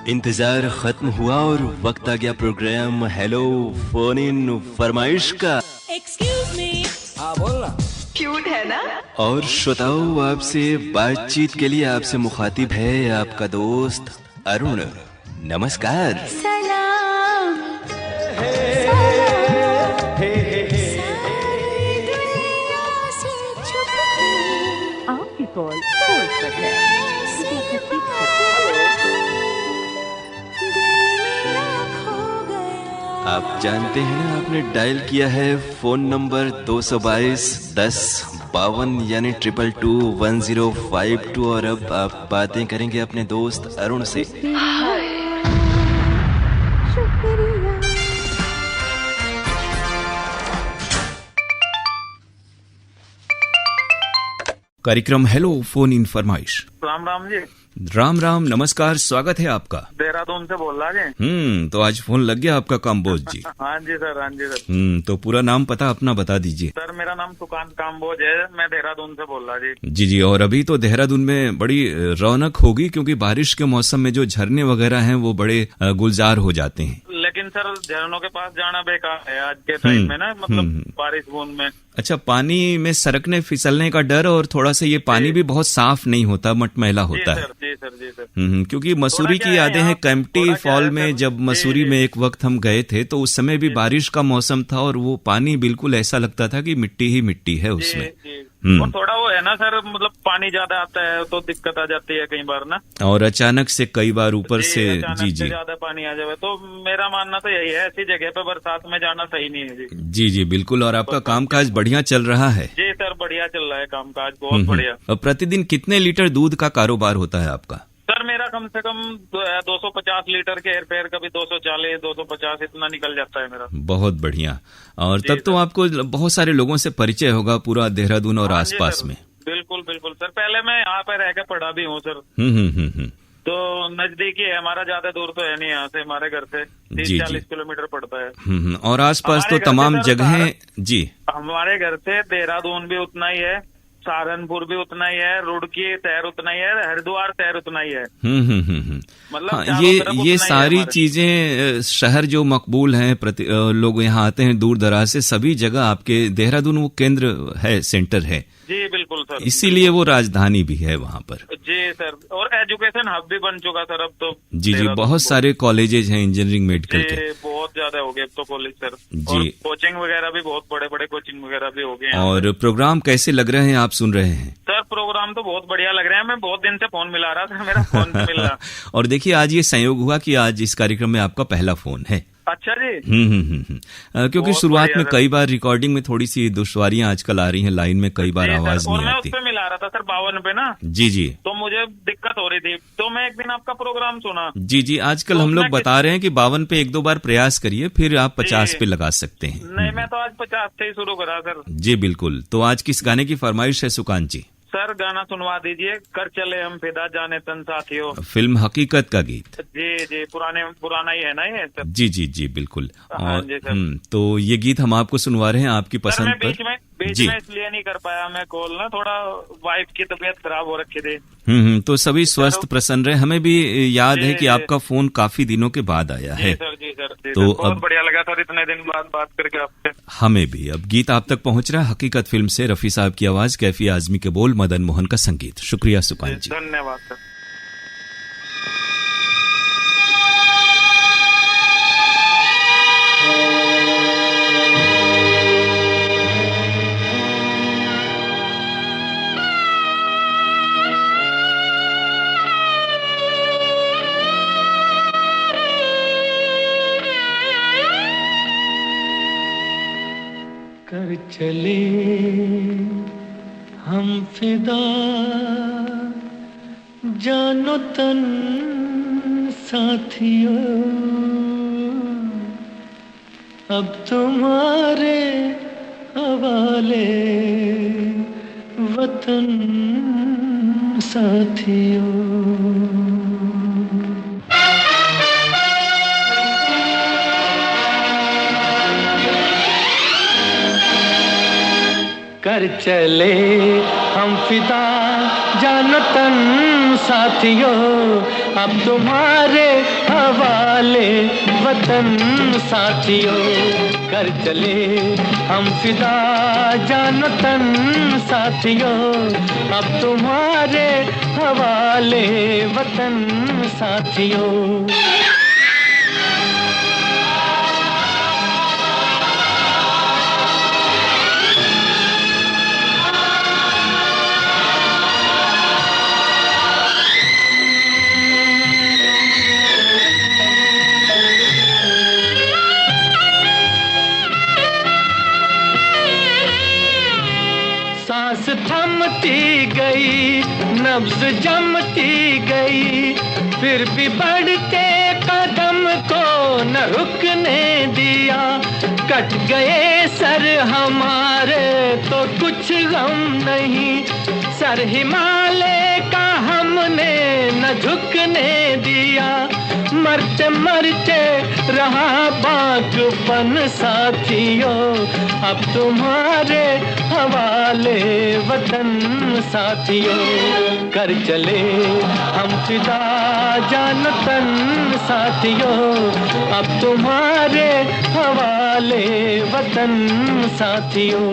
इंतजार खत्म हुआ और वक्त आ गया प्रोग्राम हेलो फोन इन फरमाइश का। Excuse me. हाँ बोल ना। क्यूट है ना। और श्रोताओं, आपसे बातचीत के लिए आपसे मुखातिब है आपका दोस्त अरुण। नमस्कार। सलाम आपकी कॉल होल्ड पर है। आप जानते हैं ना, आपने डायल किया है फोन नंबर 222 10 52 यानी 2221 और अब आप बातें करेंगे अपने दोस्त अरुण से। कार्यक्रम हेलो फोन इन फरमाइश। राम राम जी। राम राम, नमस्कार, स्वागत है आपका। देहरादून से बोल रहा जी। तो आज फोन लग गया आपका काम्बोज जी। हाँ जी सर, हाँ जी सर। तो पूरा नाम पता अपना बता दीजिए। सर मेरा नाम सुकांत काम्बोज है, मैं देहरादून से बोल रहा जी। जी जी। और अभी तो देहरादून में बड़ी रौनक होगी क्योंकि बारिश के मौसम में जो झरने वगैरह हैं वो बड़े गुलजार हो जाते हैं। लेकिन सर झरनों के पास जाना बेकार है आज के टाइम में ना, मतलब बारिश बूंद में। अच्छा, पानी में सरकने फिसलने का डर, और थोड़ा सा ये पानी भी बहुत साफ नहीं होता, मटमैला होता है। जी सर, जी सर। क्योंकि मसूरी की यादें हैं। कैंपटी फॉल में जब मसूरी में एक वक्त हम गए थे तो उस समय भी बारिश का मौसम था और वो पानी बिल्कुल ऐसा लगता था कि मिट्टी ही मिट्टी है उसमें। और थोड़ा वो है ना सर, मतलब पानी ज्यादा आता है तो दिक्कत आ जाती है कई बार ना। और अचानक से कई बार ऊपर से जी जी ज्यादा पानी आ जाए तो मेरा मानना तो यही है, ऐसी जगह पे बरसात में जाना सही नहीं है जी। जी जी बिल्कुल। और आपका कामकाज बढ़िया चल रहा है? जी सर, बढ़िया चल रहा है कामकाज, बहुत बढ़िया। और प्रतिदिन कितने लीटर दूध का कारोबार होता है आपका? सर मेरा कम से कम 250 लीटर के हेर फेर, कभी 240 250 इतना निकल जाता है मेरा। बहुत बढ़िया। और तब तो आपको बहुत सारे लोगों से परिचय होगा पूरा देहरादून और आसपास में। बिल्कुल बिल्कुल सर, पहले मैं यहाँ पे रह के पढ़ा भी हूँ सर। तो नजदीकी है हमारा, ज्यादा दूर तो है नहीं यहाँ से, हमारे घर से 30-40 किलोमीटर पड़ता है। और आसपास तो तमाम जगहें जी। हमारे घर से देहरादून भी उतना ही है, सहारनपुर भी उतना ही है, रुड़की शहर उतना ही है, हरिद्वार शहर उतना ही है। मतलब हाँ, ये सारी चीजें शहर जो मकबूल हैं, लोग यहाँ आते हैं दूर दराज से, सभी जगह आपके देहरादून वो केंद्र है, सेंटर है। जी बिल्कुल सर, इसीलिए वो राजधानी भी है वहाँ पर। जी सर, और एजुकेशन हब भी बन चुका सर अब तो। जी जी, बहुत सारे कॉलेजेस हैं इंजीनियरिंग मेडिकल के, बहुत ज्यादा हो गए अब तो कॉलेज सर। जी। और कोचिंग वगैरह भी बहुत बड़े बड़े कोचिंग वगैरह भी हो गए। और प्रोग्राम कैसे लग रहे हैं, आप सुन रहे हैं? सर प्रोग्राम तो बहुत बढ़िया लग रहे हैं, मैं बहुत दिन से फोन मिला रहा था, मेरा फोन नहीं मिल रहा। और देखिए आज ये संयोग हुआ कि आज इस कार्यक्रम में आपका पहला फोन है। अच्छा जी। क्योंकि शुरुआत में कई बार रिकॉर्डिंग में थोड़ी सी दुश्वारियां आजकल आ रही हैं, लाइन में कई बार आवाज नहीं मैं आती। उस पे मिला रहा था सर 52 पे ना। जी जी। तो मुझे दिक्कत हो रही थी, तो मैं एक दिन आपका प्रोग्राम सुना। जी जी, आजकल हम लोग बता रहे हैं कि 52 पे 1-2 बार प्रयास करिए, फिर आप 50 पे लगा सकते हैं। नहीं, मैं तो आज 50 से ही शुरू करा सर। जी बिल्कुल। तो आज किस गाने की फरमाइश है सुकांत जी? सर गाना सुनवा दीजिए, कर चले हम फिदा जाने तन साथियों। फिल्म हकीकत का गीत। जी जी, पुराना ही है ना ये सर। जी जी जी बिल्कुल। हाँ जी सर। तो ये गीत हम आपको सुनवा रहे हैं आपकी पसंद पर। बीच में इसलिए नहीं कर पाया मैं कॉल ना, थोड़ा वाइफ की तबीयत खराब हो रखी थी। तो सभी स्वस्थ प्रसन्न रहे। हमें भी याद है कि आपका फोन काफी दिनों के बाद आया है। जी सर, तो बहुत बढ़िया लगा सर इतने दिन बाद बात करके आपसे। हमें भी। अब गीत आप तक पहुंच रहा है हकीकत फिल्म से, रफी साहब की आवाज, कैफी आजमी के बोल, मदन मोहन का संगीत। शुक्रिया सुकांत जी, धन्यवाद सर। कर चले हम फिदा जानो तन साथियों, अब तुम्हारे हवाले वतन साथियों। कर कर चले हम फिदा जानो तन साथियों, अब तुम्हारे हवाले वतन साथियों। कर चले हम फिदा जानो तन साथियों, अब तुम्हारे हवाले वतन साथियों। सांस थमती गई, नब्ज जमती गई, फिर भी बढ़ते कदम को न रुकने दिया। कट गए सर हमारे तो कुछ गम नहीं, सर हिमालय का हमने न झुकने दिया। मरते मरते रहा बाकपन साथियों, अब तुम्हारे हवाले वतन साथियों। कर चले हम फिदा जान तन साथियों, अब तुम्हारे हवाले वतन साथियों।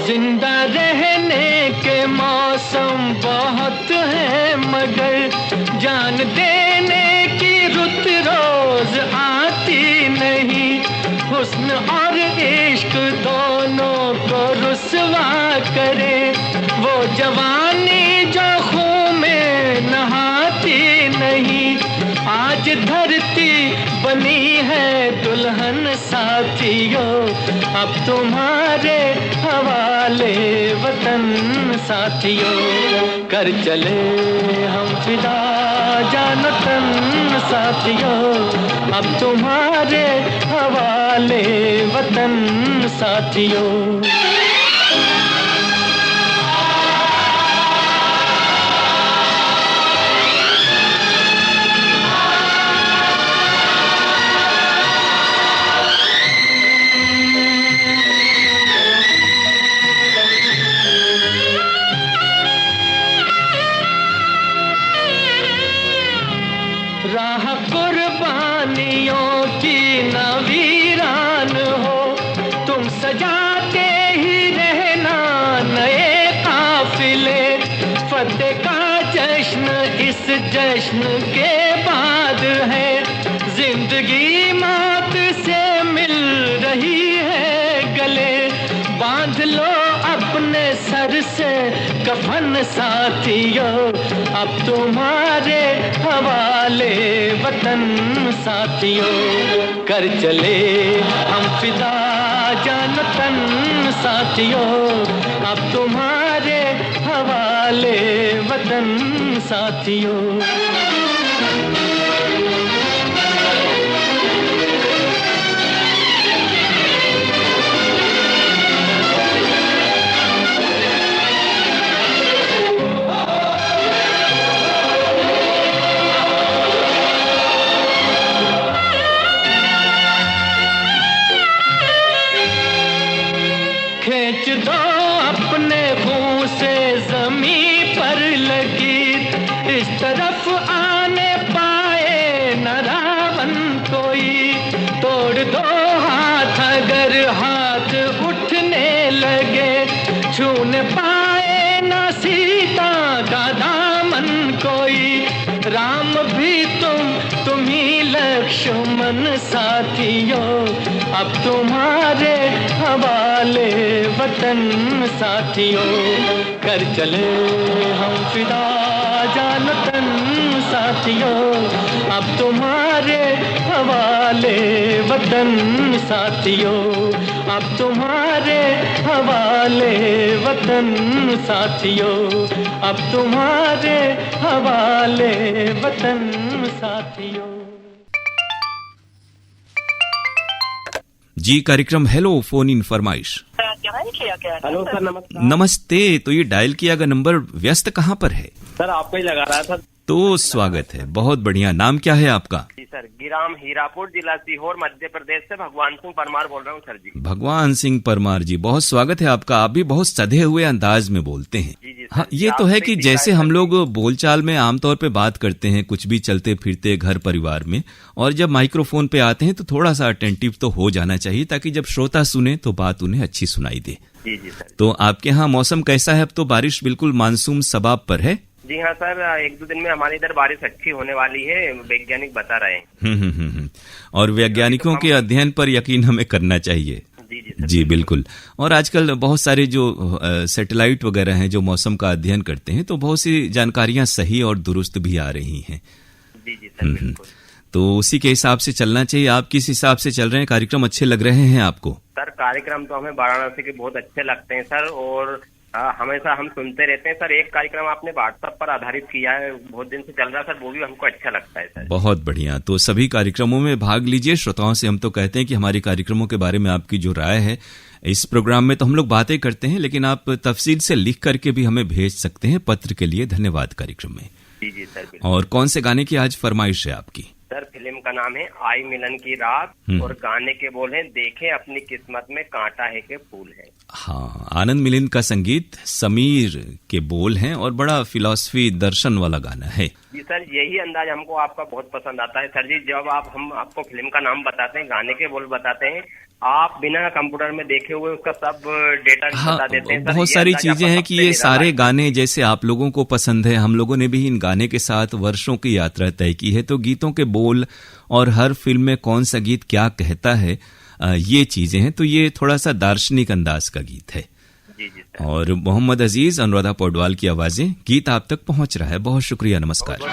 जिंदा रहने के मौसम बहुत है, मगर जान देने की रुत रोज आती नहीं। हुस्न और इश्क दोनों को रुसवा करे, वो जवानी जो खून में नहाती नहीं। आज धरती बनी है दुल्हन साथियों, अब तुम्हारे हवाले वतन साथियों। कर चले हम फिदा जानो तन साथियों, अब तुम्हारे हवाले वतन साथियों। राह कुर्बानियों की न वीरान हो, तुम सजाते ही रहना नए काफिले। फतेह का जश्न इस जश्न के बाद है, जिंदगी मौत से मिल रही है गले। बांध लो अपने सर से कफन साथियों, अब तुम्हारे हवाले वतन साथियों। कर चले हम फिदा जान तन साथियों, अब तुम्हारे हवाले वतन साथियों। खींच दो अपने मुंह से जमीन पर लगी, इस तरफ आने पाए न रावण कोई। तोड़ दो हाथ अगर हाथ उठने लगे, छूने पाए न सीता का दामन कोई। राम भी तुम ही लक्ष्मण साथियों, अब तुम्हारे हवाले वतन साथियों। कर चले हम फिदा जान तन साथियों, साथियों, अब तुम्हारे हवाले वतन साथियों, अब तुम्हारे हवाले वतन साथियों, अब तुम्हारे हवाले वतन साथियों। जी, कार्यक्रम हेलो फोन इन फरमाइश। हेलो सर, नमस्कार। नमस्ते। तो ये डायल किया गया नंबर व्यस्त कहाँ पर है? सर आपको ही लगा रहा था। तो स्वागत है, बहुत बढ़िया। नाम क्या है आपका? जी सर, गिराम हीरापुर, जिला सीहोर, मध्य प्रदेश से भगवान सिंह परमार बोल रहा हूँ सर जी। भगवान सिंह परमार जी, बहुत स्वागत है आपका। आप भी बहुत सधे हुए अंदाज में बोलते हैं। जी जी हाँ, ये तो है कि जैसे हम लोग बोलचाल में आमतौर पे बात करते हैं, कुछ भी चलते फिरते घर परिवार में, और जब माइक्रोफोन पे आते हैं तो थोड़ा सा अटेंटिव तो हो जाना चाहिए, ताकि जब श्रोता सुने तो बात उन्हें अच्छी सुनाई दे। जी जी सर। तो आपके यहाँ मौसम कैसा है? अब तो बारिश बिल्कुल मानसून सबाब पर है। जी हाँ सर, 1-2 दिन में हमारे इधर बारिश अच्छी होने वाली है, वैज्ञानिक बता रहे हैं। और वैज्ञानिकों के अध्ययन पर यकीन हमें करना चाहिए। जी जी सर, जी बिल्कुल। और आजकल बहुत सारे जो सैटेलाइट वगैरह हैं जो मौसम का अध्ययन करते हैं, तो बहुत सी जानकारियां सही और दुरुस्त भी आ रही हैं। जी जी सर, बिल्कुल। तो उसी के हिसाब से चलना चाहिए। आप किस हिसाब से चल रहे हैं? कार्यक्रम अच्छे लग रहे हैं आपको? सर कार्यक्रम तो हमें वाराणसी के बहुत अच्छे लगते हैं सर, और हमेशा हम सुनते रहते हैं सर। एक कार्यक्रम आपने व्हाट्सएप पर आधारित किया है, बहुत दिन से चल रहा है सर, वो भी हमको अच्छा लगता है सर। बहुत बढ़िया। तो सभी कार्यक्रमों में भाग लीजिए। श्रोताओं से हम तो कहते हैं कि हमारे कार्यक्रमों के बारे में आपकी जो राय है, इस प्रोग्राम में तो हम लोग बातें करते हैं, लेकिन आप तफसील से लिख करके भी हमें भेज सकते हैं पत्र के लिए। धन्यवाद कार्यक्रम में। जी जी सर। और कौन से गाने की आज फरमाइश है आपकी? सर फिल्म का नाम है आई मिलन की रात, और गाने के बोल हैं देखें अपनी किस्मत में कांटा है के फूल है। हाँ, आनंद मिलिंद का संगीत, समीर के बोल हैं, और बड़ा फिलॉसफी दर्शन वाला गाना है। जी सर, यही अंदाज हमको आपका बहुत पसंद आता है सर जी। जब हम आपको फिल्म का नाम बताते हैं, गाने के बोल बताते हैं, आप बिना कंप्यूटर में देखे हुए उसका सब डेटा बता देते हैं। बहुत सारी चीजें हैं कि ये सारे गाने जैसे आप लोगों को पसंद है, हम लोगों ने भी इन गाने के साथ वर्षों की यात्रा तय की है। तो गीतों के बोल और हर फिल्म में कौन सा गीत क्या कहता है, ये चीजें हैं। तो ये थोड़ा सा दार्शनिक अंदाज का गीत है। जी जी सर। और मोहम्मद अजीज, अनुराधा पौडवाल की आवाजें, गीत आप तक पहुंच रहा है। बहुत शुक्रिया, नमस्कार।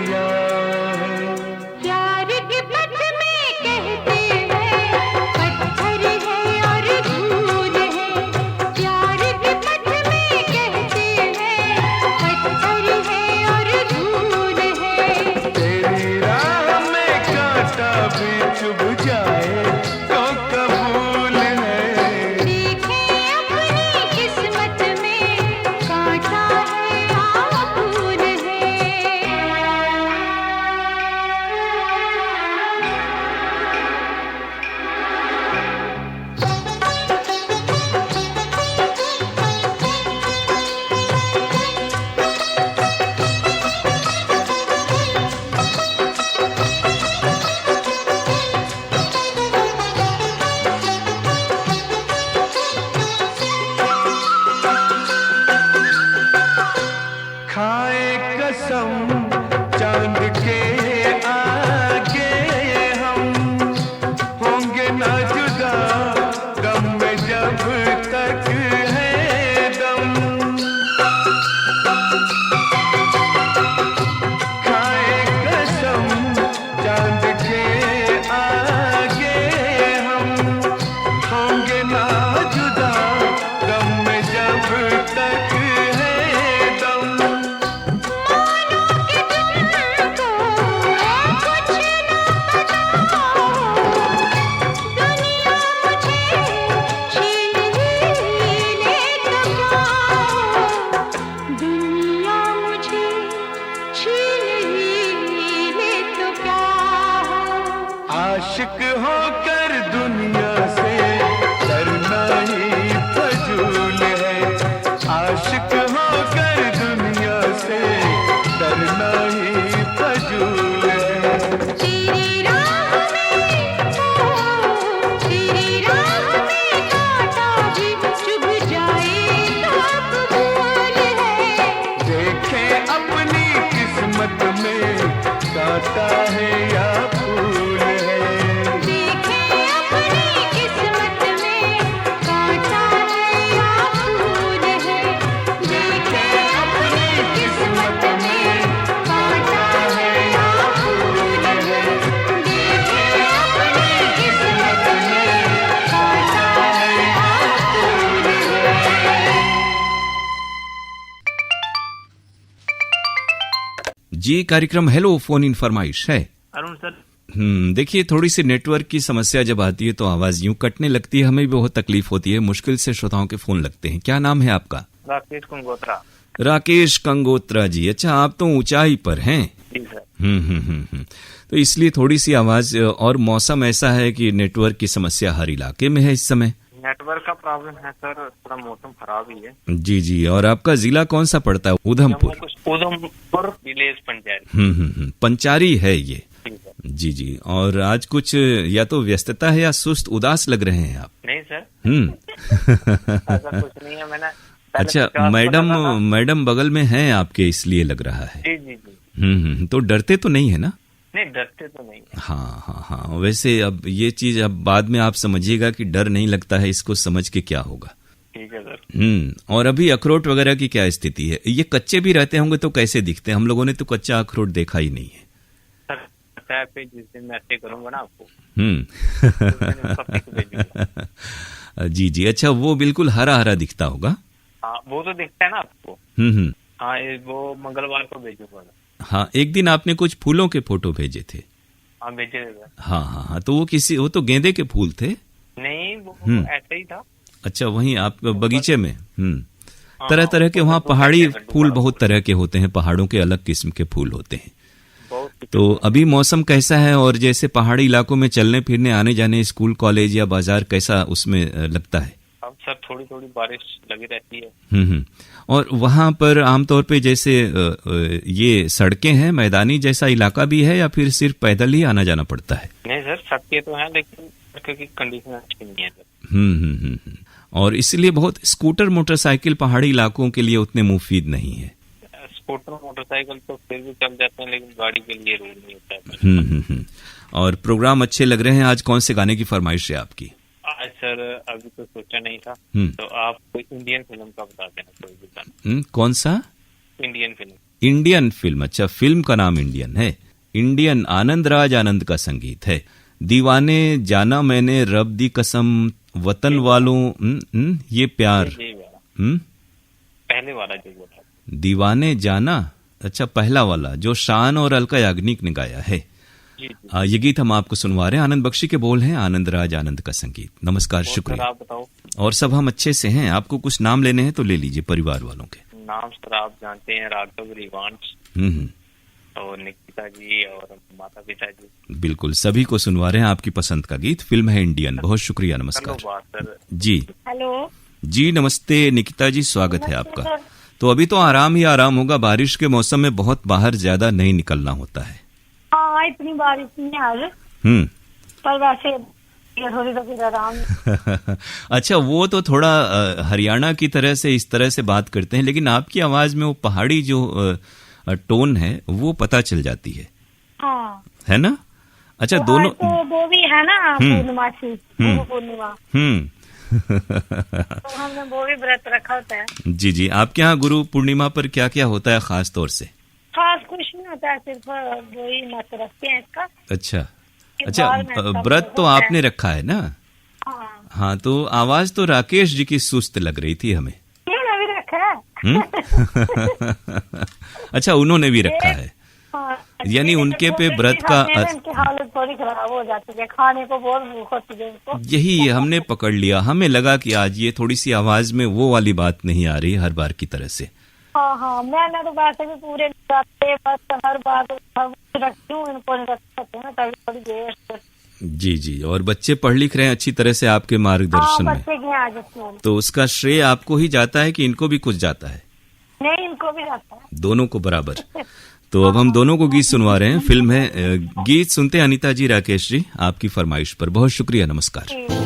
दिया है। प्यार के पथ में कहते हैं पत्थर है और धूल है, प्यार के पथ में कहते हैं पत्थर है और धूल है। तेरी राह में कांटा भी चुभ जाए तो कबूल है। देखे अपनी किस्मत में कांटा है या फूल है। खाए कसम चांद के आगे हम होंगे ना जुदा गम में जब तक है दम। खाए कसम चांद के आगे हम होंगे ना जुदा गम में जब तक है दम। मानो कि तुमको कुछ न पता, दुनिया मुझे छीन ही ले तो क्या हो, दुनिया मुझे छीन ही ले तो क्या हो। आशिक होकर दुनिया से डरना ही फजूल है। आशिक होकर दुनिया से डरना ही फजूल है। तेरी राह में कांटा भी चुभ जाए तो कबूल है। देखें अपनी किस्मत में कांटा है या फूल है। देखे अपनी किस्मत में कांटा है या फूल है। देखे अपनी किस्मत में कांटा है या फूल है। देखे अपनी किस्मत में कांटा है या फूल है। जी, कार्यक्रम हेलो फोन इन फरमाइश है। अरुण सर, देखिए, थोड़ी सी नेटवर्क की समस्या जब आती है तो आवाज यूं कटने लगती है, हमें भी बहुत तकलीफ होती है, मुश्किल से श्रोताओं के फोन लगते हैं। क्या नाम है आपका? राकेश कंगोत्रा। राकेश कंगोत्रा जी। अच्छा, आप तो ऊंचाई पर हैं। जी सर। तो इसलिए थोड़ी सी आवाज, और मौसम ऐसा है कि नेटवर्क की समस्या हर इलाके में है इस समय। नेटवर्क का प्रॉब्लम है सर, थोड़ा मौसम खराब ही है। जी जी। और आपका जिला कौन सा पड़ता है? उधमपुर। उधमपुर विलेज पंचायत। पंचारी है ये। जी सर। जी जी। और आज कुछ या तो व्यस्तता है या सुस्त उदास लग रहे हैं आप। नहीं सर, ऐसा कुछ नहीं है। मैंने अच्छा, मैडम बगल में हैं आपके, इसलिए लग रहा है। जी जी जी। तो डरते तो नहीं है ना? नहीं, डरते तो नहीं है। हाँ हाँ हाँ। वैसे अब ये चीज अब बाद में आप समझिएगा कि डर नहीं लगता है, इसको समझ के क्या होगा। ठीक है सर। और अभी अखरोट वगैरह की क्या स्थिति है? ये कच्चे भी रहते होंगे तो कैसे दिखते हैं? हम लोगों ने तो कच्चा अखरोट देखा ही नहीं है। सर, पे जिस दिन मैं अटैक करूंगा ना आपको, जी जी। अच्छा, वो बिल्कुल हरा हरा दिखता होगा। हाँ, वो तो दिखता है ना आपको। हाँ, वो मंगलवार को भेजूंगा। हाँ, एक दिन आपने कुछ फूलों के फोटो भेजे थे। हाँ, भेजे थे। हाँ हाँ हाँ। तो वो तो गेंदे के फूल थे? नहीं, वो ऐसा ही था। अच्छा, वहीं आप बगीचे में। तरह तरह के वहाँ पहाड़ी फूल बहुत तरह के होते हैं, पहाड़ों के अलग किस्म के फूल होते हैं। तो अभी मौसम कैसा है? और जैसे पहाड़ी इलाकों में चलने फिरने, आने जाने, स्कूल कॉलेज या बाजार, कैसा उसमें लगता है? अब सर थोड़ी थोड़ी बारिश लगी रहती है। और वहाँ पर आमतौर पे जैसे ये सड़कें हैं, मैदानी जैसा इलाका भी है या फिर सिर्फ पैदल ही आना जाना पड़ता है? नहीं सर, सड़कें तो हैं लेकिन सड़कों की कंडीशन अच्छी नहीं है सर। और इसलिए बहुत स्कूटर मोटरसाइकिल पहाड़ी इलाकों के लिए उतने मुफीद नहीं है। स्कूटर मोटरसाइकिल तो फिर भी चल जाते हैं, लेकिन गाड़ी के लिए रूल नहीं होता है। और प्रोग्राम अच्छे लग रहे हैं। आज कौन से गाने की फरमाइश है आपकी? आज सर अभी तो सोचा नहीं था, तो आप कोई इंडियन फिल्म का बता देना, कोई भी गाना। कौन सा? Indian film. इंडियन फिल्म, अच्छा फिल्म का नाम इंडियन है। इंडियन, आनंद राज आनंद का संगीत है। दीवाने जाना मैंने रब दी कसम, वतन वालों, ये प्यार, पहले वाला जो बोला, दीवाने जाना, अच्छा पहला वाला जो शान और अलका याग्निक ने गाया है। ये गीत हम आपको सुनवा रहे हैं। आनंद बख्शी के बोल हैं, आनंद राज आनंद का संगीत। नमस्कार, शुक्रिया। आप बताओ। और सब हम अच्छे से हैं। आपको कुछ नाम लेने हैं तो ले लीजिए परिवार वालों के नाम। सर आप जानते हैं राघव रिवांश और निकिता जी और माता पिता जी। बिल्कुल, सभी को सुनवा रहे हैं आपकी पसंद का गीत। फिल्म है इंडियन। बहुत शुक्रिया, नमस्कार। सर जी हेलो जी, नमस्ते निकिता जी, स्वागत है आपका। तो अभी तो आराम ही आराम होगा, बारिश के मौसम में बहुत बाहर ज्यादा नहीं निकलना होता है। हाँ, इतनी बारिश नहीं आज, पर वैसे थोड़ी तो फिर आराम। अच्छा, वो तो थोड़ा हरियाणा की तरह से इस तरह से बात करते हैं, लेकिन आपकी आवाज में वो पहाड़ी जो टोन है वो पता चल जाती है। हाँ, है ना? अच्छा, तो दोनों तो वो भी है ना पूर्णिमासी, पूर्णिमा। तो हमने वो भी व्रत रखा होता है। जी जी, आपके यहाँ गुरु पूर्णिमा पर क्या क्या होता है खास तौर से? खास कुछ नहीं होता है, सिर्फ वही मत रखते हैं इसका। अच्छा अच्छा, व्रत तो आपने रखा है ना? हाँ, तो आवाज तो राकेश जी की सुस्त लग रही थी हमें। उन्होंने भी रखा है। अच्छा, उन्होंने भी रखा है। यानी उनके पे व्रत का उनकी हालत थोड़ी खराब हो जाती है, खाने को बहुत भूख होती है उनको। यही हमने पकड़ लिया। हमें लगा कि आज ये थोड़ी सी आवाज में वो वाली बात नहीं आ रही हर बार की तरह से। हाँ हाँ, मैंने तो वैसे भी पूरे बस हर बार रखती हूँ, इनको नहीं रख सकते ना, तभी थोड़ी देर से। जी जी, और बच्चे पढ़ लिख रहे हैं अच्छी तरह से आपके मार्गदर्शन में? बच्चे गए आज स्कूल। तो उसका श्रेय आपको ही जाता है कि इनको भी कुछ जाता है? नहीं, इनको भी जाता है, दोनों को बराबर। तो अब हम दोनों को गीत सुनवा रहे हैं। फिल्म है गीत सुनते हैं अनीता जी, राकेश जी, आपकी फरमाइश पर। बहुत शुक्रिया, नमस्कार।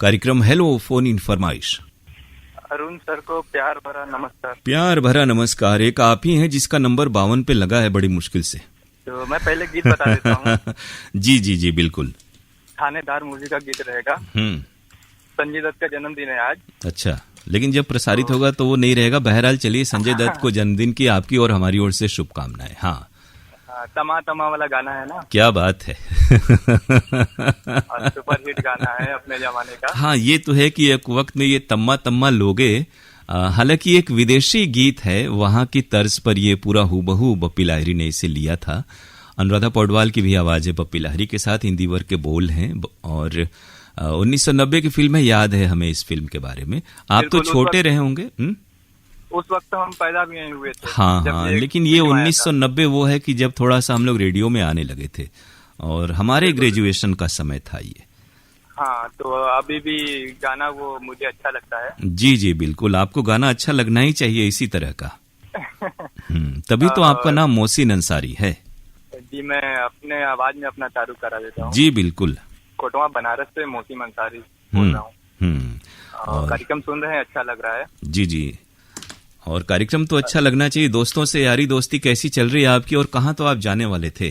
कार्यक्रम हेलो फोन इन फरमाइश। अरुण सर को प्यार भरा नमस्कार। प्यार भरा नमस्कार। एक आप ही हैं जिसका नंबर 52 पे लगा है बड़ी मुश्किल से। तो मैं पहले गीत बता देता हूँ। जी जी जी बिल्कुल। थानेदार मूवी का गीत रहेगा। संजय दत्त का जन्मदिन है आज। अच्छा, लेकिन जब प्रसारित होगा तो वो नहीं रहेगा। बहरहाल चलिए, संजय दत्त को जन्मदिन की आपकी और हमारी ओर से शुभकामनाएं। हाँ, तमा तमा वाला गाना है ना। क्या बात है। सुपर हिट गाना है अपने जमाने का। हाँ, ये तो है कि एक वक्त में ये तम्मा तम्मा लोगे, हालांकि एक विदेशी गीत है, वहां की तर्ज पर ये पूरा हूबहू बप्पी लाहिरी ने इसे लिया था। अनुराधा पौडवाल की भी आवाज है बप्पी लाहिरी के साथ, हिंदी वर्ग के बोल हैं। और 1990 की फिल्म है, याद है हमें इस फिल्म के बारे में। आप तो छोटे रहे होंगे। उस वक्त हम पैदा भी नहीं हुए थे। हाँ हाँ, लेकिन ये 1990 वो है कि जब थोड़ा सा हम लोग रेडियो में आने लगे थे और हमारे ग्रेजुएशन का समय था ये। हाँ, तो अभी भी गाना वो मुझे अच्छा लगता है। जी जी बिल्कुल, आपको गाना अच्छा लगना ही चाहिए इसी तरह का। तभी तो आपका नाम मोहसिन अंसारी है। जी, मैं अपने आवाज में अपना तारुफ करा देता हूँ। जी बिल्कुल। कोटवा बनारस से मोहसिन अंसारी बोल रहा हूँ। कार्यक्रम सुन रहे हैं, अच्छा लग रहा है। जी जी, और कार्यक्रम तो अच्छा लगना चाहिए। दोस्तों से यारी दोस्ती कैसी चल रही है आपकी, और कहाँ तो आप जाने वाले थे?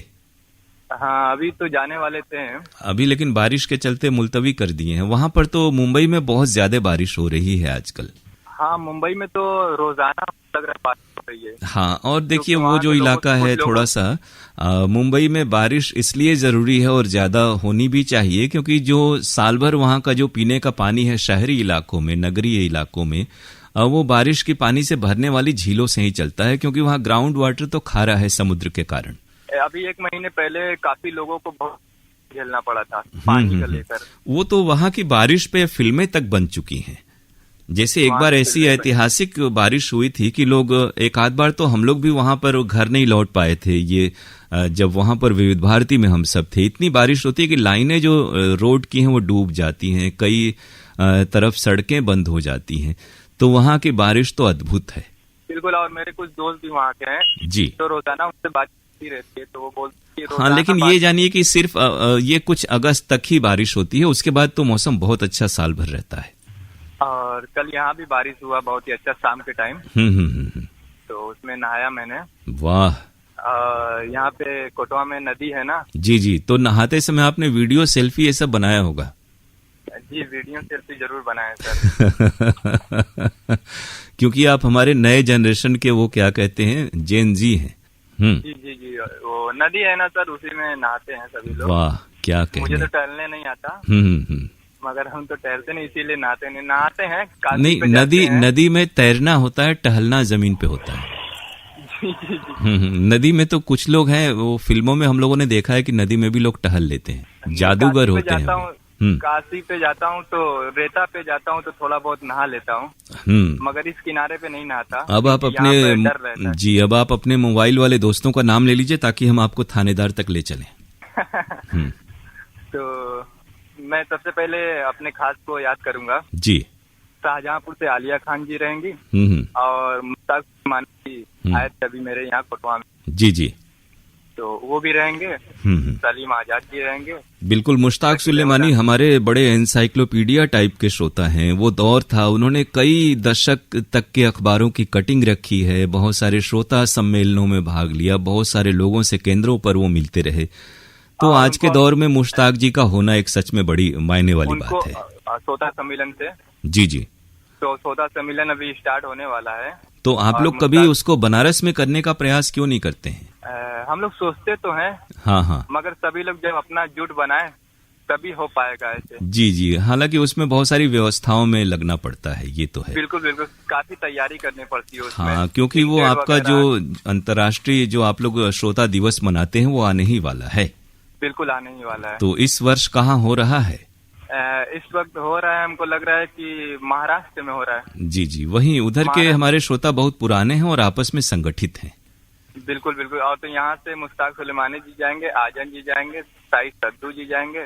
हाँ, अभी तो जाने वाले थे अभी, लेकिन बारिश के चलते मुलतवी कर दिए हैं। वहाँ पर तो मुंबई में बहुत ज्यादा बारिश हो रही है आजकल। हाँ, मुंबई में तो रोजाना लग रहा है बारिश हो रही है। हाँ, और देखिए वो जो इलाका है थोड़ा सा, मुंबई में बारिश इसलिए जरूरी है और ज्यादा होनी भी चाहिए क्योंकि जो साल भर वहाँ का जो पीने का पानी है शहरी इलाकों में, नगरीय इलाकों में, वो बारिश की पानी से भरने वाली झीलों से ही चलता है, क्योंकि वहाँ ग्राउंड वाटर तो खारा है समुद्र के कारण। अभी 1 महीने पहले काफी लोगों को बहुत झेलना पड़ा था पानी को लेकर। वो तो वहाँ की बारिश पे फिल्में तक बन चुकी हैं। जैसे एक बार ऐसी ऐतिहासिक बारिश हुई थी कि लोग, एक आध बार तो हम लोग भी वहां पर घर नहीं लौट पाए थे। ये जब वहां पर विविध भारती में हम सब थे, इतनी बारिश होती है कि लाइनें जो रोड की हैं वो डूब जाती हैं, कई तरफ सड़कें बंद हो जाती हैं। तो वहाँ की बारिश तो अद्भुत है। बिल्कुल, और मेरे कुछ दोस्त भी वहाँ के हैं जी, तो रोजाना उनसे बात रहती है, तो वो बोलती है। हाँ, लेकिन ये जानिए कि सिर्फ ये कुछ अगस्त तक ही बारिश होती है, उसके बाद तो मौसम बहुत अच्छा साल भर रहता है। और कल यहाँ भी बारिश हुआ बहुत ही अच्छा शाम के टाइम। तो उसमें नहाया मैंने। वाह। यहाँ पे कोटवा में नदी है ना। जी जी, तो नहाते समय आपने वीडियो सेल्फी ये सब बनाया होगा? जी, वीडियो सेल्फी जरूर बनाए सर। क्योंकि आप हमारे नए जनरेशन के वो क्या कहते हैं, जेन जी हैं। जी जी जी, वो नदी है ना सर, उसी में नहाते हैं सभी लोग। वाह, क्या कहते हैं। मुझे तो टहलने नहीं आता। मगर हम तो टहलते नहीं, इसीलिए नहाते हैं। नहीं, नदी में तैरना होता है, टहलना जमीन पे होता है। नदी में तो कुछ लोग हैं, वो फिल्मों में हम लोगों ने देखा है कि नदी में भी लोग टहल लेते हैं, जादूगर होते हैं। काशी पे जाता हूँ तो रेता पे जाता हूँ तो थोड़ा बहुत नहा लेता हूँ, मगर इस किनारे पे नहीं नहाता। अब आप अब अपने मोबाइल वाले दोस्तों का नाम ले लीजिए ताकि हम आपको थानेदार तक ले चलें। तो मैं सबसे पहले अपने खास को याद करूंगा जी। शाहजहांपुर से आलिया खान जी रहेंगी और मुश्ताक सुलेमानी आए थे अभी मेरे यहाँ कोटवा में। जी जी, तो वो भी रहेंगे। सलीम आजाद जी रहेंगे। बिल्कुल, मुश्ताक सुलेमानी हमारे बड़े एनसाइक्लोपीडिया टाइप के श्रोता हैं। वो दौर था, उन्होंने कई दशक तक के अखबारों की कटिंग रखी है, बहुत सारे श्रोता सम्मेलनों में भाग लिया, बहुत सारे लोगों से केंद्रों पर वो मिलते रहे। तो आज के दौर में मुश्ताक जी का होना एक सच में बड़ी मायने वाली बात है। श्रोता सम्मेलन से जी जी, तो श्रोता सम्मेलन अभी स्टार्ट होने वाला है। तो आप लोग कभी उसको बनारस में करने का प्रयास क्यों नहीं करते हैं? हम लोग सोचते तो हैं। हाँ हाँ, मगर सभी लोग जब अपना जुट बनाए तभी हो पाएगा ऐसे। जी जी, हालांकि उसमें बहुत सारी व्यवस्थाओं में लगना पड़ता है, ये तो है। बिल्कुल बिल्कुल, काफी तैयारी करनी पड़ती है उसमें। हाँ, क्योंकि वो आपका जो अंतर्राष्ट्रीय जो आप लोग श्रोता दिवस मनाते हैं वो आने ही वाला है। बिल्कुल आने ही वाला है। तो इस वर्ष कहाँ हो रहा है? इस वक्त हो रहा है, हमको लग रहा है कि महाराष्ट्र में हो रहा है। जी जी, वहीं उधर के हमारे श्रोता बहुत पुराने हैं और आपस में संगठित हैं। बिल्कुल बिल्कुल, और तो यहाँ से मुश्ताक सुलेमानी जी जाएंगे, आजम जी जाएंगे, साइद सद्दू जी जाएंगे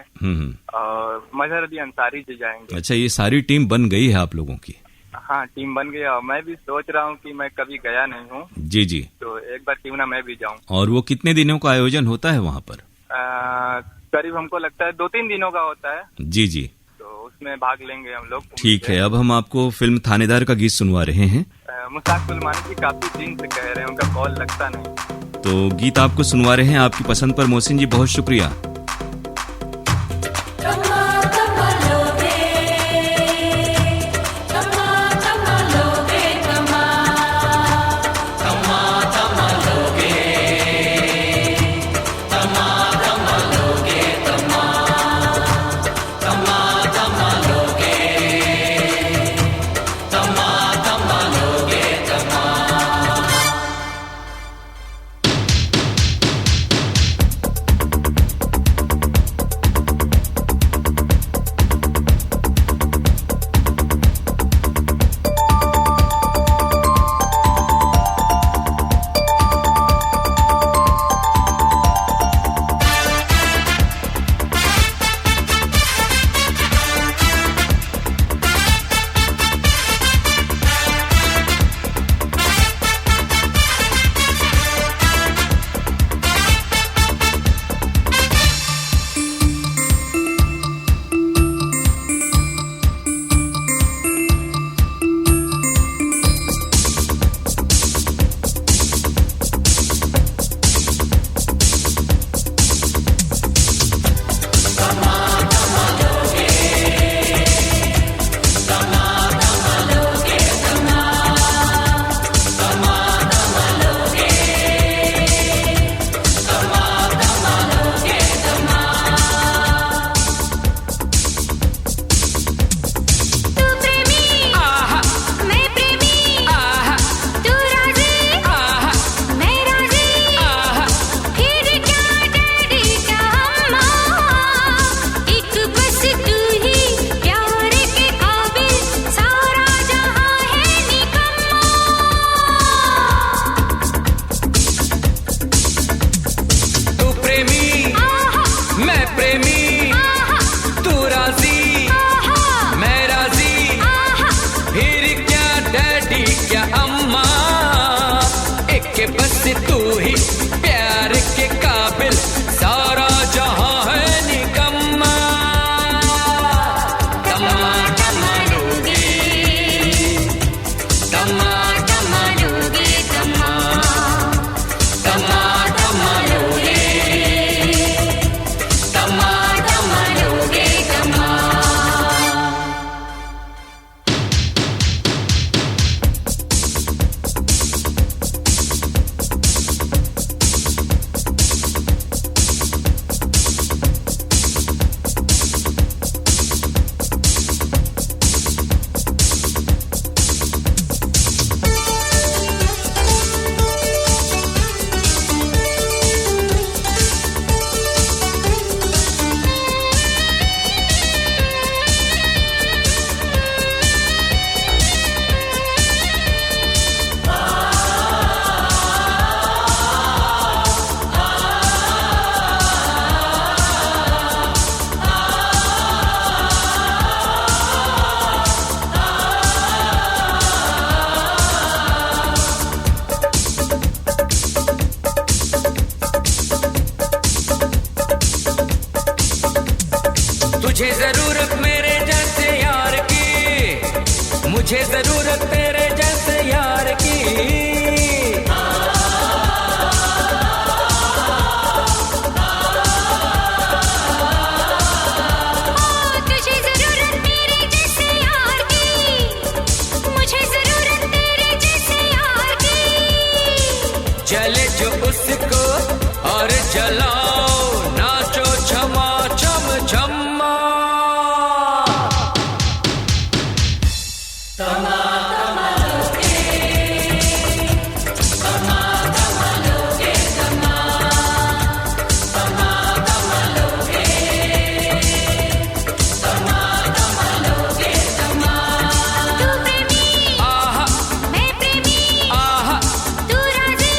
और मजहर अली अंसारी जी जाएंगे। अच्छा, ये सारी टीम बन गई है आप लोगों की? हाँ, टीम बन गई। और मैं भी सोच रहा हूँ कि मैं कभी गया नहीं हूँ। जी जी, तो एक बार क्यों ना मैं भी जाऊँ। और वो कितने दिनों का आयोजन होता है वहाँ पर? करीब हमको लगता है 2-3 दिनों का होता है। जी जी, तो उसमें भाग लेंगे हम लोग। ठीक है, अब हम आपको फिल्म थानेदार का गीत सुनवा रहे हैं। मुश्ताक सुलेमानी जी काफी दिन से कह रहे हैं, उनका कॉल लगता नहीं, तो गीत आपको सुनवा रहे हैं आपकी पसंद पर। मोहसिन जी बहुत शुक्रिया। मुझे जरूरत मेरे जैसे यार की, मुझे जरूरत तेरे जैसे यार की। तुझे जरूरत मेरे जैसे यार की, मुझे जरूरत तेरे जैसे यार की। चले जो उसको और जलाओ, नाचो छमा छम छम्मा। मैं प्रेमी, तू राजी,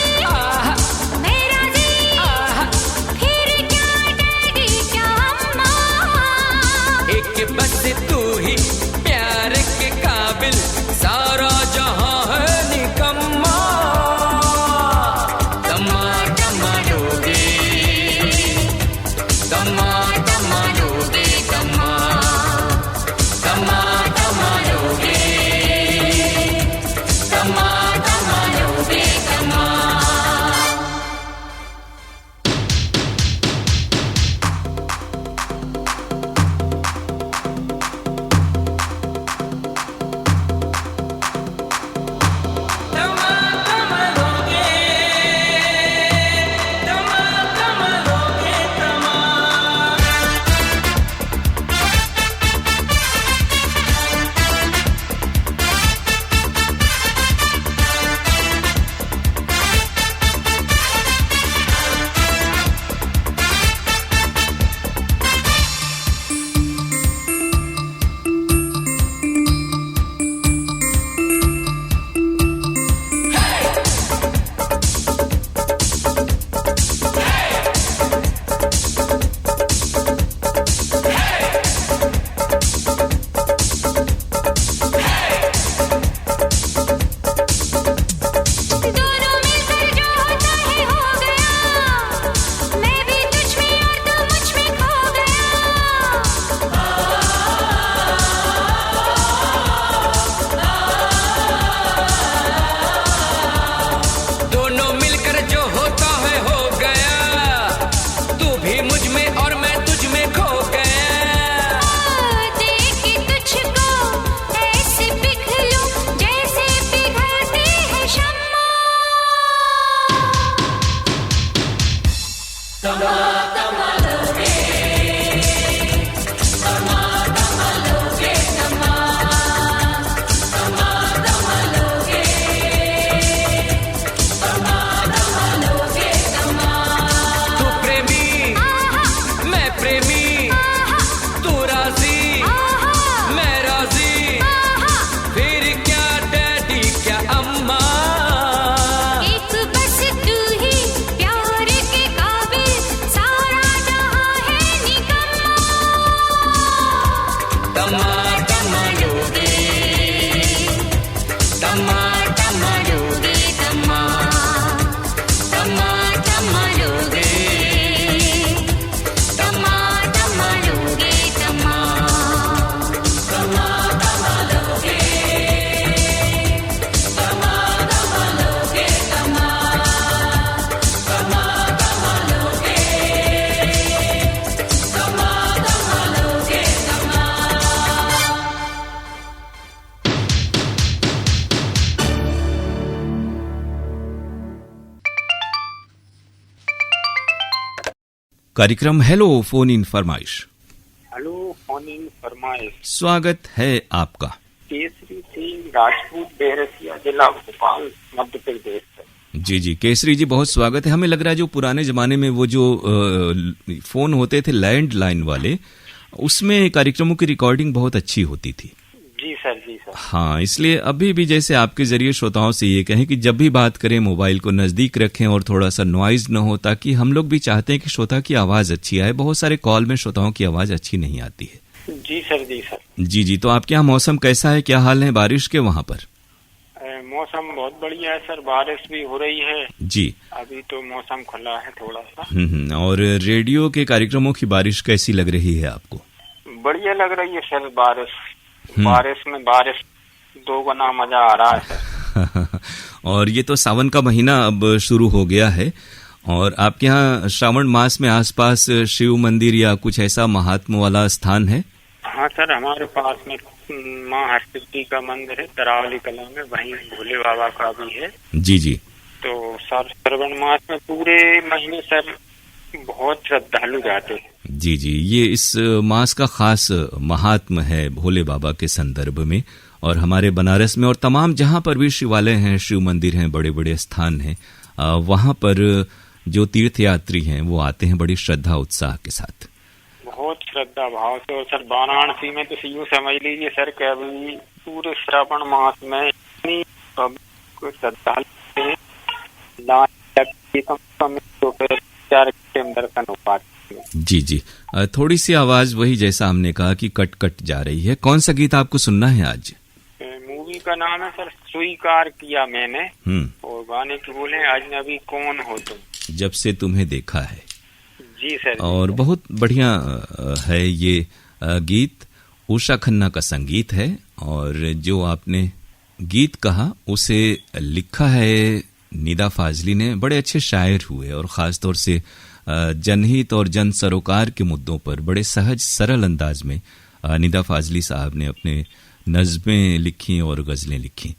कार्यक्रम हेलो फोन इन फरमाइश। हेलो फोन इन फरमाइश, स्वागत है आपका। केसरी सिंह राजपूत, बेरसिया जिला भोपाल, मध्य प्रदेश से। जी केसरी जी, बहुत स्वागत है। हमें लग रहा है जो पुराने जमाने में वो जो फोन होते थे लैंडलाइन वाले, उसमें कार्यक्रमों की रिकॉर्डिंग बहुत अच्छी होती थी। जी सर। हाँ, इसलिए अभी भी जैसे आपके जरिए श्रोताओं से ये कहें कि जब भी बात करें मोबाइल को नजदीक रखें और थोड़ा सा नॉइज न हो, ताकि हम लोग भी चाहते हैं कि श्रोता की आवाज अच्छी आए। बहुत सारे कॉल में श्रोताओं की आवाज अच्छी नहीं आती है। जी सर। जी, तो आपके यहाँ मौसम कैसा है, क्या हाल है बारिश के वहाँ पर? मौसम बहुत बढ़िया है सर, बारिश भी हो रही है जी। अभी तो मौसम खुला है थोड़ा सा। और रेडियो के कार्यक्रमों की बारिश कैसी लग रही है आपको? बढ़िया लग रही है सर बारिश में दो गुना मजा आ रहा है। और ये तो सावन का महीना अब शुरू हो गया है, और आपके यहाँ श्रावण मास में आसपास शिव मंदिर या कुछ ऐसा महात्मा वाला स्थान है? हाँ सर, हमारे पास में माँ हरसिद्धि का मंदिर है तरावली कला में, वहीं भोले बाबा का भी है। जी। तो सर श्रावण मास में पूरे महीने सर बहुत श्रद्धालु जाते हैं। जी, ये इस मास का खास महात्म है भोले बाबा के संदर्भ में, और हमारे बनारस में और तमाम जहाँ पर भी शिवालय हैं, शिव मंदिर हैं, बड़े बड़े स्थान हैं, वहाँ पर जो तीर्थयात्री हैं वो आते हैं बड़ी श्रद्धा उत्साह के साथ, बहुत श्रद्धा भाव से। और सर वाराणसी में तो यूँ समझ लीजिए सर कि अभी पूरे श्रावण मास में इतनी श्रद्धालु दर्शन हो पाते हैं। जी, थोड़ी सी आवाज वही जैसा हमने कहा कि कट जा रही है। कौन सा गीत आपको सुनना है आज? मूवी का नाम है सर स्वीकार किया मैंने, और गाने की बोले अजनबी कौन हो तुम, जब से तुम्हें देखा है। जी सर। और बहुत बढ़िया है ये गीत, उषा खन्ना का संगीत है, और जो आपने गीत कहा उसे लिखा है निदा फाजली ने। बड़े अच्छे शायर हुए, और खास तौर से जनहित और जन सरोकार के मुद्दों पर बड़े सहज सरल अंदाज में निदा फाजली साहब ने अपने नज़्में लिखी और गज़लें लिखी।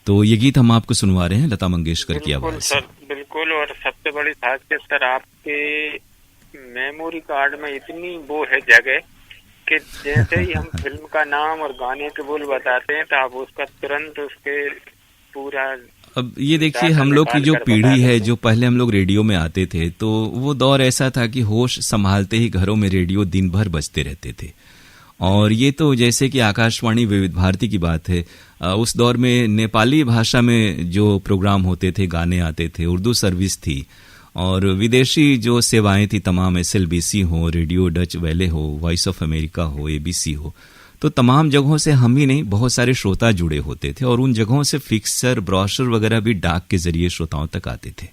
तो ये गीत हम आपको सुनवा रहे हैं लता मंगेशकर की आवाज़ से। बिल्कुल। और सबसे बड़ी खासियत सर, आपके मेमोरी कार्ड में इतनी वो है जगह कि जैसे ही हम फिल्म का नाम और गाने के बोल बताते हैं तो आप उसका तुरंत उसके पूरा। अब ये देखिए, हम लोग की जो पीढ़ी है, जो पहले हम लोग रेडियो में आते थे, तो वो दौर ऐसा था कि होश संभालते ही घरों में रेडियो दिन भर बजते रहते थे। और ये तो जैसे कि आकाशवाणी विविध भारती की बात है, उस दौर में नेपाली भाषा में जो प्रोग्राम होते थे, गाने आते थे, उर्दू सर्विस थी, और विदेशी जो सेवाएं थी तमाम, SLBC हो, रेडियो डच वेले हो, वॉइस ऑफ अमेरिका हो, ABC हो, तो तमाम जगहों से हम ही नहीं बहुत सारे श्रोता जुड़े होते थे, और उन जगहों से फिक्सर ब्रोशर वगैरह भी डाक के जरिए श्रोताओं तक आते थे।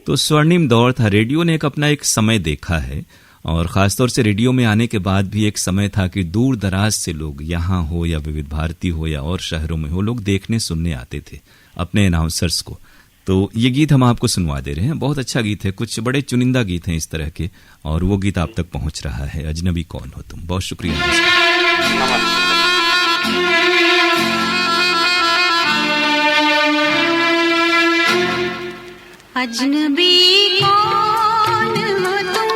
तो स्वर्णिम दौर था। रेडियो ने अपना एक समय देखा है, और खासतौर से रेडियो में आने के बाद भी एक समय था कि दूर दराज से लोग, यहाँ हो या विविध भारती हो या और शहरों में हो, लोग देखने सुनने आते थे अपने अनाउंसर्स को। तो ये गीत हम आपको सुनवा दे रहे हैं। बहुत अच्छा गीत है, कुछ बड़े चुनिंदा गीत हैं इस तरह के, और वो गीत आप तक पहुंच रहा है, अजनबी कौन हो तुम। बहुत शुक्रिया। अजनबी कौन हो तुम,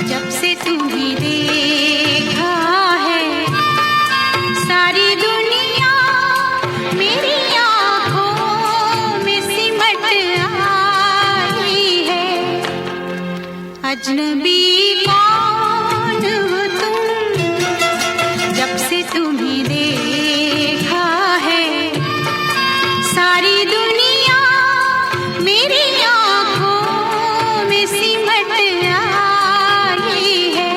जब से तुम्हें देखा है, सारी दुनिया मेरी आँखों में सिमट आई है। अजनबी कौन हो तुम, जब से तुम्हें देखा है, सारी दुनिया मेरी आँखों में सिमट आई है।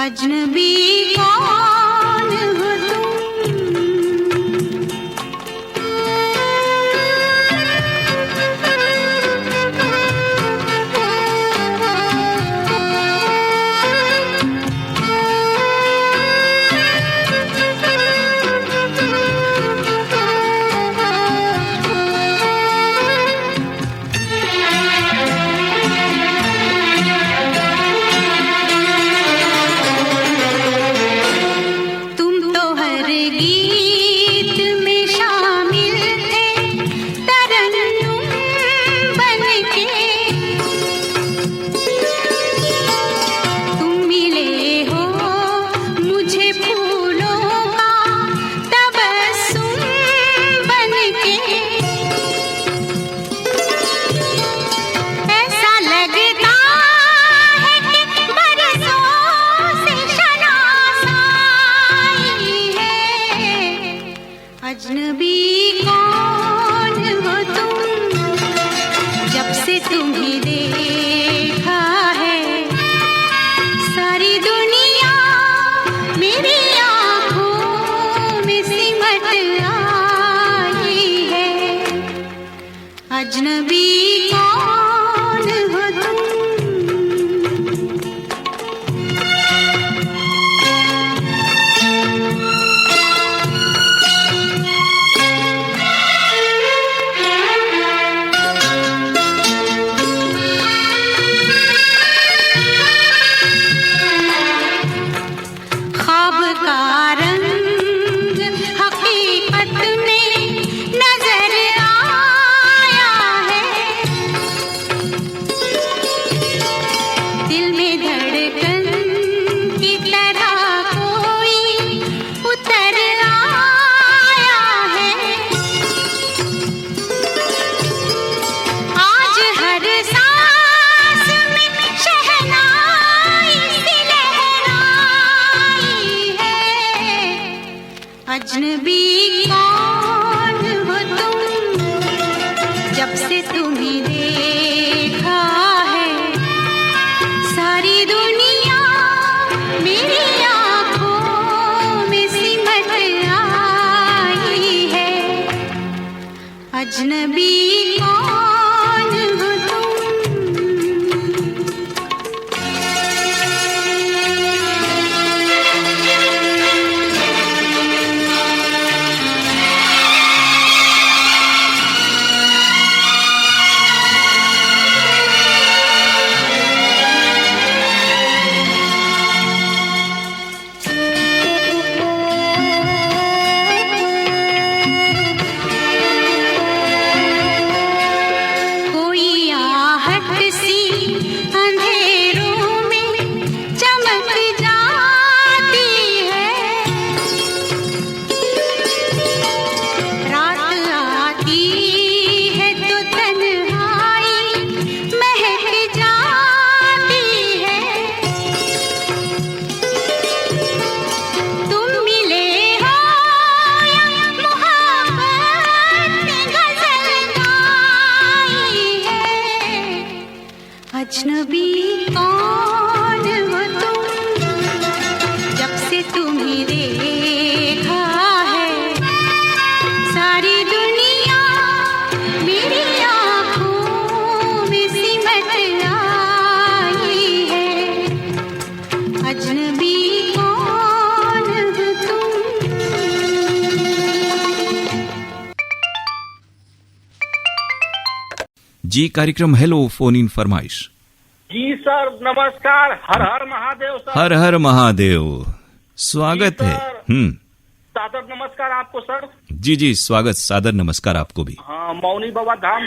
अजनबी कौन हो तुम। अजनबी कौन हो तुम, ख्वाब का रंग हकीकत में नजर आया है, दिल में धड़कन की तरह कोई उतर आया है, आज हर सांस में शहनाई सी लहराई है, अजनबी कौन हो तुम, जब से तुम्हें देखा है सारी दुनिया मेरी आँखों में सिमट आई है, अजनबी कौन हो तुम। कोई आहट सी अंधेरों में चमक जाती है, रात आती है तो तन्हाई महक जाती है, तुम मिले हो या मोहब्बत ने गजल गाई है, अजनबी कौन हो तुम, जब से तुम्हें देखा है सारी दुनिया मेरी आँखों में सिमट आई है, अजनबी कौन हो तुम। जी कार्यक्रम हेलो फोन इन फरमाइश। जी सर नमस्कार, हर हर महादेव सर। हर हर महादेव, स्वागत जी, है। सर। सादर नमस्कार आपको सर। जी जी स्वागत, सादर नमस्कार आपको भी। हाँ, मौनी बाबा धाम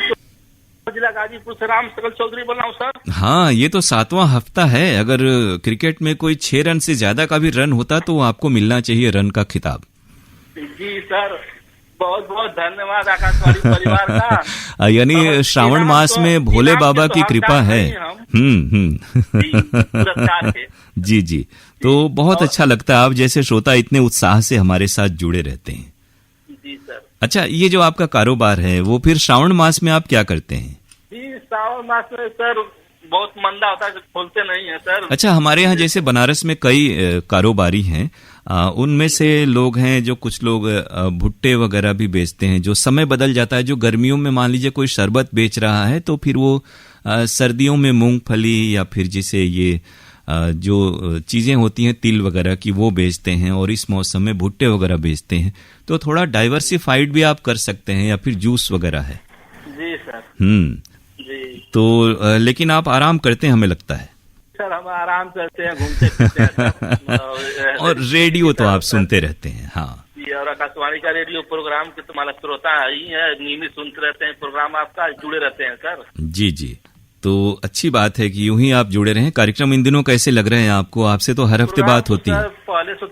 जिला गाजीपुर से राम सकल चौधरी बोल रहा हूँ सर। हाँ, ये तो 7वां हफ्ता है। अगर क्रिकेट में कोई 6 रन से ज्यादा का भी रन होता तो आपको मिलना चाहिए रन का खिताब। जी सर, बहुत बहुत धन्यवाद आकाशवाणी परिवार का। यानी श्रावण मास में भोले बाबा की कृपा है। पुरस्कार के। जी जी, तो बहुत अच्छा लगता है आप जैसे श्रोता इतने उत्साह से हमारे साथ जुड़े रहते हैं। जी सर। अच्छा, ये जो आपका कारोबार है वो फिर श्रावण मास में आप क्या करते हैं? जी, श्रावण मास में सर बहुत मंदा होता है, खोलते नहीं है सर। अच्छा, हमारे यहाँ जैसे बनारस में कई कारोबारी हैं, उनमें से लोग हैं जो कुछ लोग भुट्टे वगैरह भी बेचते हैं। जो समय बदल जाता है, जो गर्मियों में मान लीजिए कोई शरबत बेच रहा है तो फिर वो सर्दियों में मूंगफली या फिर जिसे ये जो चीज़ें होती हैं तिल वगैरह की वो बेचते हैं, और इस मौसम में भुट्टे वगैरह बेचते हैं। तो थोड़ा डाइवर्सिफाइड भी आप कर सकते हैं, या फिर जूस वगैरह है। जी सर। जी। तो लेकिन आप आराम करते हैं हमें लगता है। सर हम आराम करते हैं, घूमते फिरते हैं। और रेडियो तो आप सुनते रहते हैं। हाँ जी, और आकाशवाणी का रेडियो प्रोग्राम के तुम्हारा श्रोता ही है, नियमित सुनते रहते हैं प्रोग्राम आपका, जुड़े रहते हैं सर। जी जी, तो अच्छी बात है कि यूं ही आप जुड़े रहें। कार्यक्रम इन दिनों कैसे लग रहे हैं आपको? आपसे तो हर हफ्ते बात होती है। पहले से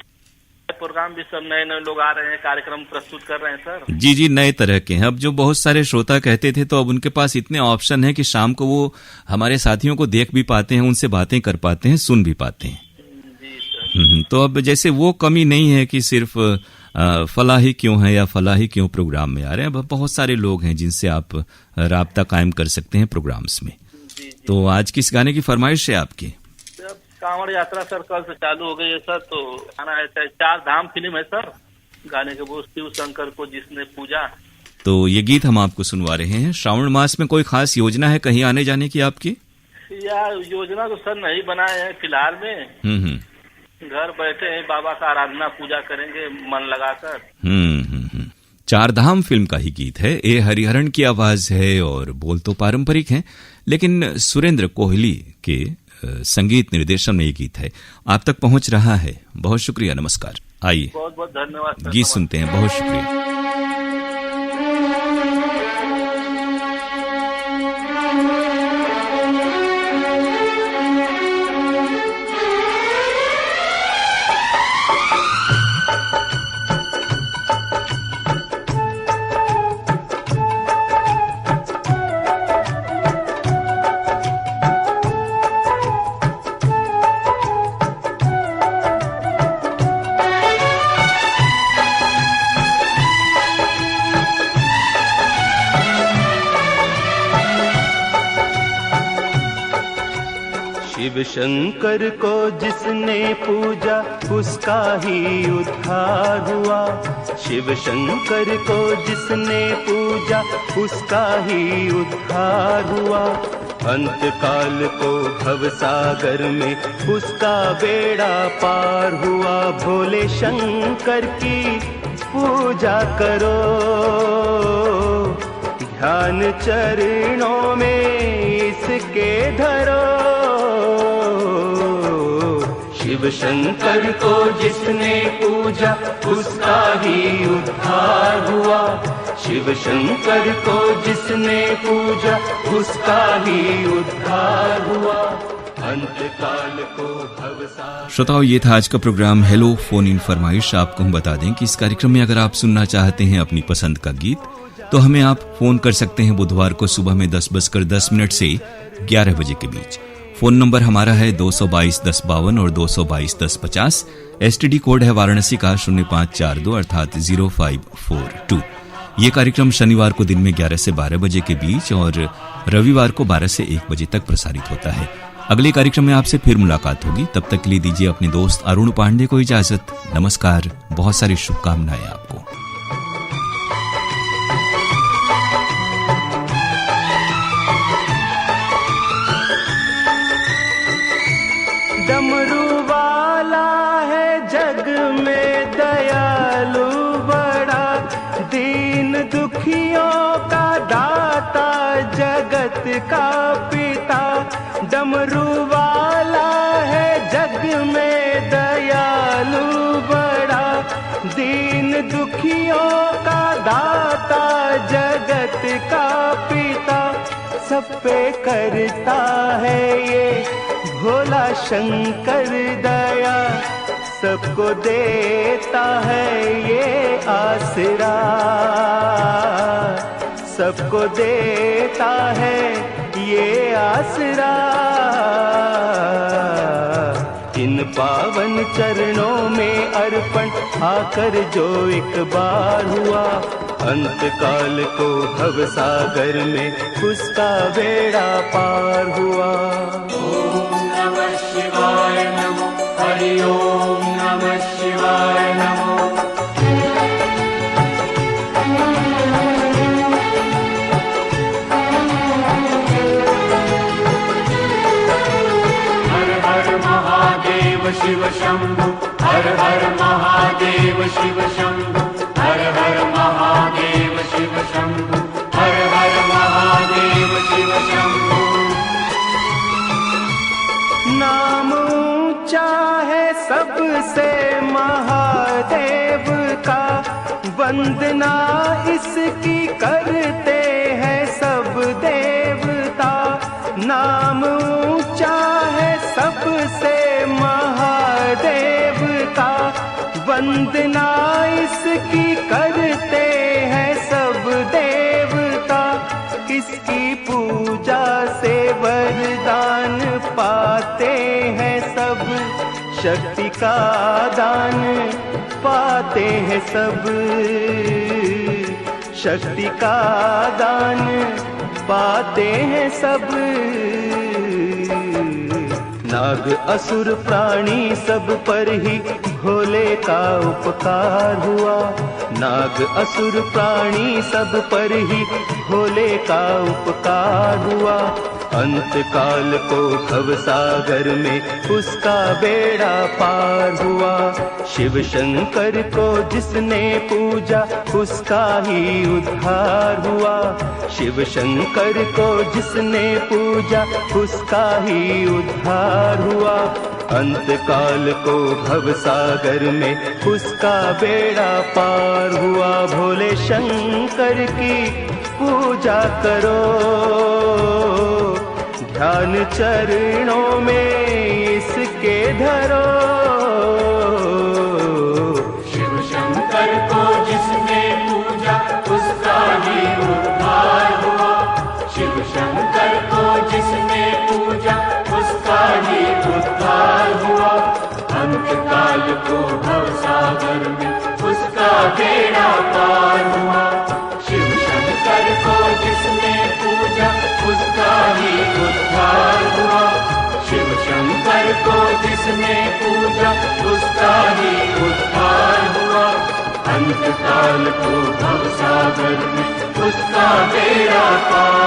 प्रोग्राम भी सब नए नए लोग आ रहे हैं, कार्यक्रम प्रस्तुत कर रहे हैं सर। जी जी, नए तरह के हैं। अब जो बहुत सारे श्रोता कहते थे, तो अब उनके पास इतने ऑप्शन हैं कि शाम को वो हमारे साथियों को देख भी पाते हैं, उनसे बातें कर पाते हैं, सुन भी पाते हैं। जी सर। तो अब जैसे वो कमी नहीं है कि सिर्फ फला ही क्यों है या फला ही क्यों प्रोग्राम में आ रहे हैं। अब बहुत सारे लोग हैं जिनसे आप राब्ता कायम कर सकते हैं प्रोग्राम्स में। तो आज किस गाने की फरमाइश है आपकी? कांवड़ यात्रा सर कल से चालू हो गई है सर, तो गाना है 4 धाम फिल्म है सर। गाने के वो शिव शंकर को जिसने पूजा, तो ये गीत हम आपको सुनवा रहे हैं। श्रावण मास में कोई खास योजना है कहीं आने जाने की आपकी? यार योजना तो सर नहीं बनाए हैं फिलहाल में। घर बैठे हैं, बाबा का आराधना पूजा करेंगे मन लगाकर। चारधाम फिल्म का ही गीत है। ए हरिहरन की आवाज है और बोल तो पारंपरिक हैं, लेकिन सुरेंद्र कोहली के संगीत निर्देशन में ये गीत है, आप तक पहुंच रहा है। बहुत शुक्रिया, नमस्कार। आइए बहुत बहुत धन्यवाद। गीत सुनते हैं, बहुत शुक्रिया। शिव शंकर को जिसने पूजा उसका ही उद्धार हुआ। शिव शंकर को जिसने पूजा उसका ही उद्धार हुआ। अंत काल को भव सागर में उसका बेड़ा पार हुआ। भोले शंकर की पूजा करो, ध्यान चरणों में इसके धरो। शिव शंकर को जिसने पूजा उसका ही उद्धार हुआ। शिव शंकर को जिसने पूजा उसका ही उद्धार हुआ। अंतकाल को भवसागर। श्रोताओं, ये था आज का प्रोग्राम हेलो फोन इन फरमाइश। आपको हम बता दें कि इस कार्यक्रम में अगर आप सुनना चाहते हैं अपनी पसंद का गीत, तो हमें आप फोन कर सकते हैं बुधवार को सुबह में 10:10 से 11 बजे के बीच। फोन नंबर हमारा है 222-1052 और 222-1050। एसटीडी कोड है वाराणसी का 0542 अर्थात 0542। ये कार्यक्रम शनिवार को दिन में 11 से 12 बजे के बीच और रविवार को 12 से 1 बजे तक प्रसारित होता है। अगले कार्यक्रम में आपसे फिर मुलाकात होगी। तब तक के लिए दीजिए अपने दोस्त अरुण पांडे को इजाजत। नमस्कार, बहुत सारी शुभकामनाएं आपको। डमरू वाला है जग में दयालु बड़ा, दीन दुखियों का दाता जगत का पिता। डमरू वाला है जग में दयालु बड़ा, दीन दुखियों का दाता जगत का पिता। सब पे करता है ये भोला शंकर दया, सबको देता है ये आसरा। सबको देता है ये आसरा। इन पावन चरणों में अर्पण आकर जो एक बार हुआ। अंत काल को भव सागर में उसका बेड़ा पार हुआ। ओम नमः शिवाय नमो, हरि ओम नमः शिवाय नमो। शिव शंभु हर हर महादेव, शिव शंभु हर हर महादेव, शिव शंभु हर हर महादेव, शिव शंभु। नाम ऊंचा है सबसे महादेव का, वंदना इसकी करते हैं सब देवता। नाम ऊंचा है सबसे महादेव का, वंदना इसकी करते हैं सब देवता। इसकी पूजा से वरदान पाते हैं सब, शक्ति का दान पाते हैं सब। शक्ति का दान पाते हैं सब। नाग असुर प्राणी सब पर ही भोले का उपकार हुआ। नाग असुर प्राणी सब पर ही भोले का उपकार हुआ। अंत काल को भव सागर में उसका बेड़ा पार हुआ। शिव शंकर को जिसने पूजा उसका ही उद्धार हुआ। शिव शंकर को जिसने पूजा उसका ही उद्धार हुआ। अंत काल को भव सागर में उसका बेड़ा पार हुआ। भोले शंकर की पूजा करो, ध्यान चरणों में इसके धरो। शिव शंकर को जिसने पूजा उसका ही उद्धार हुआ। शिव शंकर को जिसने पूजा उसका ही उद्धार हुआ। अंत काल को भव सागर में उसका बेड़ा पार हुआ। शिव शंकर को जिसने पूजा उसका ही उद्धार हुआ। शिव शंकर को जिसने पूजा उसका ही उद्धार हुआ। अंत काल को भव सागर में उसका बेड़ा पार